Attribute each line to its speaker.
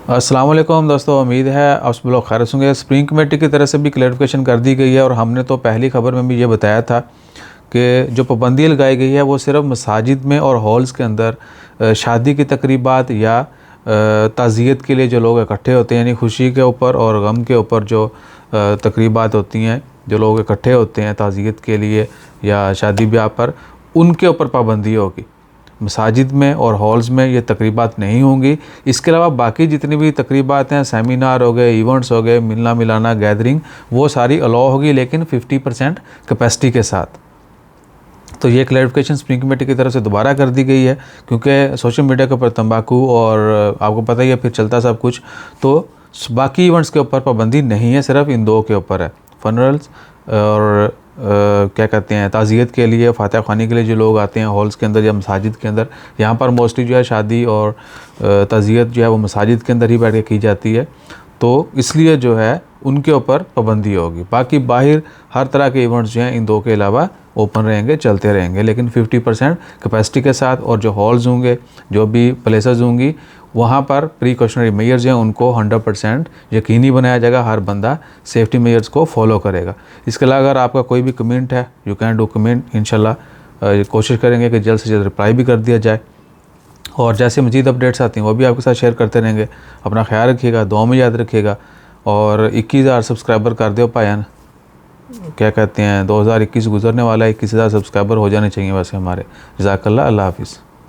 Speaker 1: अस्सलाम वालेकुम दोस्तों, उम्मीद है आप सब लोग खैरियत होंगे। स्प्रिंग कमेटी की तरफ से भी क्लैरिफिकेशन कर दी गई है और हमने तो पहली खबर में भी ये बताया था कि जो पाबंदी लगाई गई है वो सिर्फ मसाजिद में और हॉल्स के अंदर शादी की तकरीबात या ताज़ियत के लिए जो लोग इकट्ठे होते हैं, यानी खुशी के ऊपर और गम के ऊपर जो तकरीबात होती हैं, जो लोग इकट्ठे होते हैं ताज़ियत के लिए या शादी ब्याह पर, उनके ऊपर पाबंदी होगी। मसाजिद में और हॉल्स में ये तकरीबात नहीं होंगी। इसके अलावा बाकी जितनी भी तकरीबात हैं, सेमिनार हो गए, इवेंट्स हो गए, मिलना मिलाना, गैदरिंग, वो सारी अलाउ होगी, लेकिन 50% कैपेसिटी के साथ। तो ये क्लैरिफिकेशन स्प्रिंग कमेटी की तरफ से दोबारा कर दी गई है, क्योंकि सोशल मीडिया के ऊपर तंबाकू और आपको पता ही है फिर चलता सब कुछ, तो बाकी इवेंट्स के ऊपर पाबंदी नहीं है, सिर्फ इन दो के ऊपर है। फनरल्स और क्या कहते हैं, ताज़ियत के लिए, फातिहा ख़्वानी के लिए जो लोग आते हैं हॉल्स के अंदर या मसाजिद के अंदर, यहाँ पर मोस्टली जो है शादी और ताज़ियत जो है वो मसाजिद के अंदर ही बैठ के की जाती है, तो इसलिए जो है उनके ऊपर पाबंदी होगी। बाकी बाहर हर तरह के इवेंट्स जो हैं इन दो के अलावा ओपन रहेंगे, चलते रहेंगे, लेकिन 50% कैपेसिटी के साथ। और जो हॉल्स होंगे, जो भी प्लेसेस होंगी, वहाँ पर प्रिकॉशनरी मेजर्स हैं उनको 100% यकीनी बनाया जाएगा, हर बंदा सेफ्टी मेजर्स को फॉलो करेगा। इसके अलावा अगर आपका कोई भी कमेंट है, यू कैन डू कमेंट, इंशाल्लाह कोशिश करेंगे कि जल्द से जल्द रिप्लाई भी कर दिया जाए। और जैसे मज़ीद अपडेट्स आती हैं वो भी आपके साथ शेयर करते रहेंगे। अपना ख्याल रखिएगा, दुआ में याद रखिएगा। और 21,000 सब्सक्राइबर कर दो पायन, क्या कहते हैं, 2021 गुजरने वाला है, 21,000 सब्सक्राइबर हो जाने चाहिए वैसे हमारे। जज़ाकल्लाह, अल्लाह हाफ़िज़।